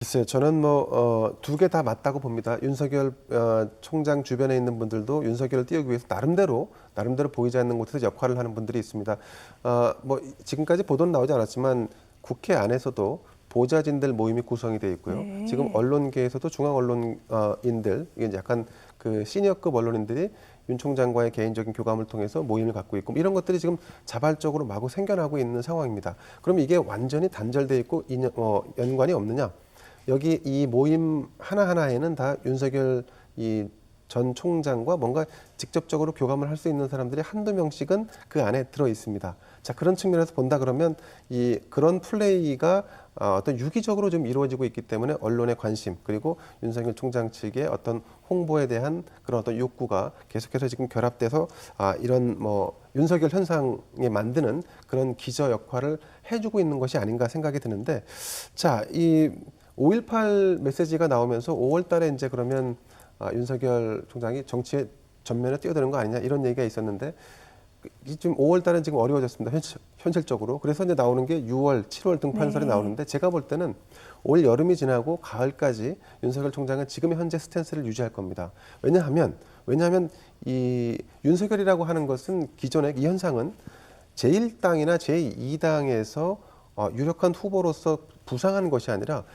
글쎄요, 저는 두 개 다 맞다고 봅니다. 윤석열 총장 주변에 있는 분들도 윤석열을 띄우기 위해서 나름대로 보이지 않는 곳에서 역할을 하는 분들이 있습니다. 지금까지 보도는 나오지 않았지만 국회 안에서도 보좌진들 모임이 구성이 되어 있고요. 네. 지금 언론계에서도 중앙 언론인들, 이게 약간 그 시니어급 언론인들이 윤 총장과의 개인적인 교감을 통해서 모임을 갖고 있고 이런 것들이 지금 자발적으로 마구 생겨나고 있는 상황입니다. 그럼 이게 완전히 단절돼 있고 연관이 없느냐? 여기 이 모임 하나하나에는 다 윤석열 이 전 총장과 뭔가 직접적으로 교감을 할 수 있는 사람들이 한두 명씩은 그 안에 들어 있습니다. 자, 그런 측면에서 본다 그러면 그런 플레이가 어떤 유기적으로 좀 이루어지고 있기 때문에 언론의 관심 그리고 윤석열 총장 측의 어떤 홍보에 대한 그런 어떤 욕구가 계속해서 지금 결합돼서 이런 윤석열 현상에 만드는 그런 기저 역할을 해주고 있는 것이 아닌가 생각이 드는데, 자, 이 5.18 메시지가 나오면서 5월 달에 이제 그러면 윤석열 총장이 정치에 전면에 뛰어드는 거 아니냐 이런 얘기가 있었는데, 지금 5월 달은 지금 어려워졌습니다. 현실적으로. 그래서 이제 나오는 게 6월, 7월 등판설이 나오는데, 제가 볼 때는 올 여름이 지나고 가을까지 윤석열 총장은 지금의 현재 스탠스를 유지할 겁니다. 왜냐하면 이 윤석열이라고 하는 것은 기존의 이 현상은 제1당이나 제2당에서 유력한 후보로서 부상한 것이 아니라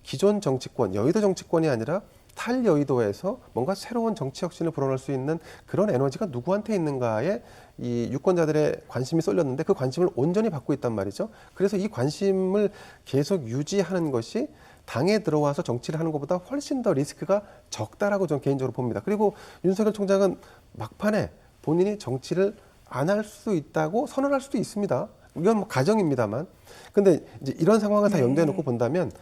기존 정치권, 여의도 정치권이 아니라 탈여의도에서 뭔가 새로운 정치 혁신을 불어넣을 수 있는 그런 에너지가 누구한테 있는가에 이 유권자들의 관심이 쏠렸는데, 그 관심을 온전히 받고 있단 말이죠. 그래서 이 관심을 계속 유지하는 것이 당에 들어와서 정치를 하는 것보다 훨씬 더 리스크가 적다라고 저는 개인적으로 봅니다. 그리고 윤석열 총장은 막판에 본인이 정치를 안 할 수 있다고 선언할 수도 있습니다. 이건 가정입니다만. 근데 이제 이런 상황을 다 염두에 놓고 본다면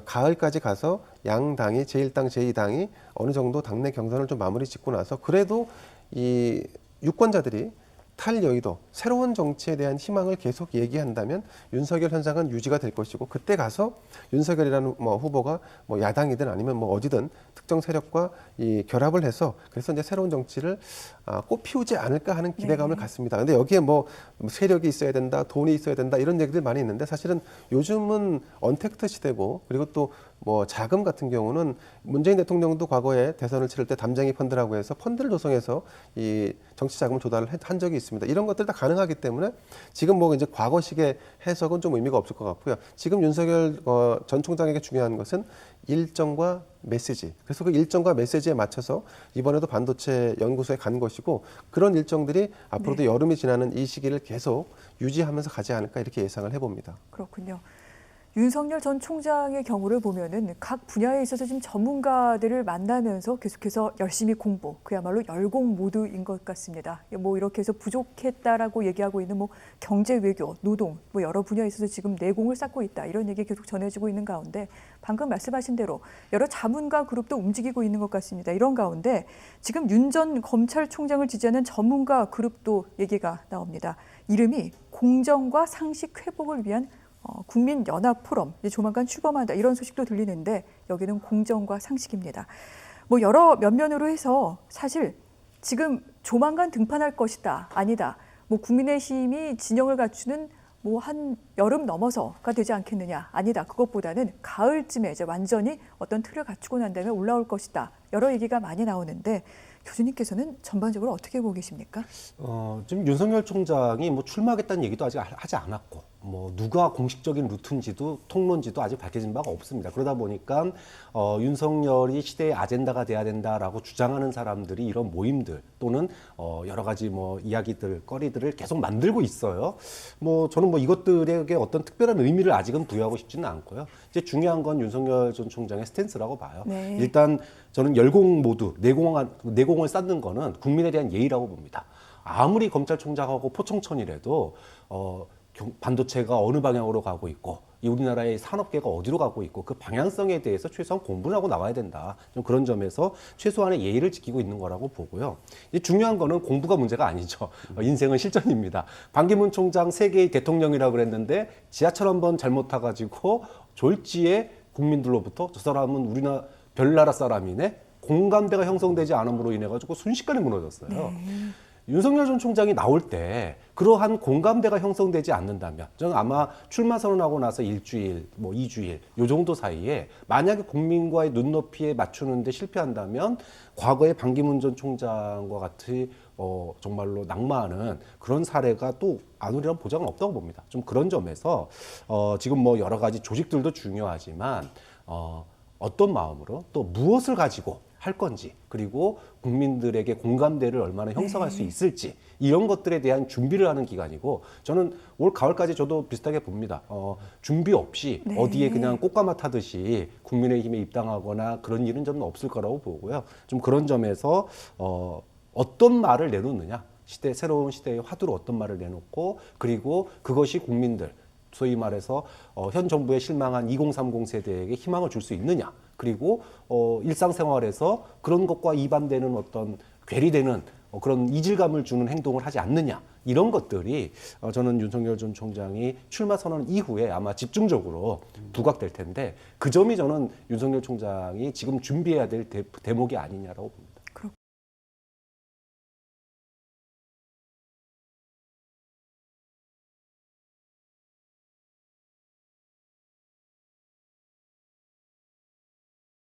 가을까지 가서 양당이 제1당, 제2당이 어느 정도 당내 경선을 좀 마무리 짓고 나서 그래도 이 유권자들이 탈여의도, 새로운 정치에 대한 희망을 계속 얘기한다면 윤석열 현상은 유지가 될 것이고, 그때 가서 윤석열이라는 후보가 야당이든 아니면 어디든 특정 세력과 이 결합을 해서 그래서 이제 새로운 정치를 꽃피우지 않을까 하는 기대감을 갖습니다. 근데 여기에 세력이 있어야 된다, 돈이 있어야 된다 이런 얘기들 많이 있는데, 사실은 요즘은 언택트 시대고, 그리고 또 자금 같은 경우는 문재인 대통령도 과거에 대선을 치를 때 담쟁이 펀드라고 해서 펀드를 조성해서 이 정치 자금을 조달을 한 적이 있습니다. 이런 것들 다 가능하기 때문에 지금 이제 과거식의 해석은 좀 의미가 없을 것 같고요. 지금 윤석열 전 총장에게 중요한 것은 일정과 메시지. 그래서 그 일정과 메시지에 맞춰서 이번에도 반도체 연구소에 간 것이고, 그런 일정들이 앞으로도 여름이 지나는 이 시기를 계속 유지하면서 가지 않을까 이렇게 예상을 해봅니다. 그렇군요. 윤석열 전 총장의 경우를 보면은 각 분야에 있어서 지금 전문가들을 만나면서 계속해서 열심히 공부, 그야말로 열공 모드인 것 같습니다. 이렇게 해서 부족했다라고 얘기하고 있는 경제 외교, 노동, 여러 분야에 있어서 지금 내공을 쌓고 있다, 이런 얘기 계속 전해지고 있는 가운데, 방금 말씀하신 대로 여러 자문가 그룹도 움직이고 있는 것 같습니다. 이런 가운데 지금 윤 전 검찰총장을 지지하는 전문가 그룹도 얘기가 나옵니다. 이름이 공정과 상식 회복을 위한 국민연합포럼, 조만간 출범한다, 이런 소식도 들리는데, 여기는 공정과 상식입니다. 여러 면면으로 해서 사실 지금 조만간 등판할 것이다, 아니다, 국민의힘이 진영을 갖추는 한 여름 넘어서가 되지 않겠느냐, 아니다, 그것보다는 가을쯤에 이제 완전히 어떤 틀을 갖추고 난 다음에 올라올 것이다, 여러 얘기가 많이 나오는데, 교수님께서는 전반적으로 어떻게 보고 계십니까? 지금 윤석열 총장이 출마하겠다는 얘기도 아직 하지 않았고, 누가 공식적인 루트인지도 통론지도 아직 밝혀진 바가 없습니다. 그러다 보니까 윤석열이 시대의 아젠다가 돼야 된다라고 주장하는 사람들이 이런 모임들 또는 여러 가지 이야기들, 거리들을 계속 만들고 있어요. 저는 이것들에게 어떤 특별한 의미를 아직은 부여하고 싶지는 않고요. 이제 중요한 건 윤석열 전 총장의 스탠스라고 봐요. 네. 일단 저는 열공 모두 내공을 쌓는 거는 국민에 대한 예의라고 봅니다. 아무리 검찰총장하고 포청천이라도 반도체가 어느 방향으로 가고 있고, 이 우리나라의 산업계가 어디로 가고 있고, 그 방향성에 대해서 최소한 공부를 하고 나와야 된다. 좀 그런 점에서 최소한의 예의를 지키고 있는 거라고 보고요. 이제 중요한 거는 공부가 문제가 아니죠. 인생은 실전입니다. 반기문 총장 세계의 대통령이라고 그랬는데 지하철 한번 잘못 타가지고 졸지에 국민들로부터 저 사람은 우리나라 별나라 사람이네, 공감대가 형성되지 않음으로 인해 가지고 순식간에 무너졌어요. 윤석열 전 총장이 나올 때 그러한 공감대가 형성되지 않는다면 저는 아마 출마 선언하고 나서 일주일, 뭐 2주일 요 정도 사이에 만약에 국민과의 눈높이에 맞추는데 실패한다면 과거의 반기문 전 총장과 같이 정말로 낙마하는 그런 사례가 또 안 오리란 보장은 없다고 봅니다. 좀 그런 점에서 지금 뭐 여러 가지 조직들도 중요하지만 어떤 마음으로 또 무엇을 가지고 할 건지 그리고 국민들에게 공감대를 얼마나 형성할 수 있을지 이런 것들에 대한 준비를 하는 기간이고 저는 올 가을까지 저도 비슷하게 봅니다. 준비 없이 네. 어디에 그냥 꽃가마 타듯이 국민의힘에 입당하거나 그런 일은 저는 없을 거라고 보고요. 좀 그런 점에서 어떤 말을 내놓느냐 새로운 시대의 화두로 어떤 말을 내놓고 그리고 그것이 국민들 소위 말해서 현 정부에 실망한 2030 세대에게 희망을 줄 수 있느냐 그리고 일상생활에서 그런 것과 이반되는 어떤 괴리되는 그런 이질감을 주는 행동을 하지 않느냐 이런 것들이 저는 윤석열 전 총장이 출마 선언 이후에 아마 집중적으로 부각될 텐데 그 점이 저는 윤석열 총장이 지금 준비해야 될 대목이 아니냐라고 봅니다.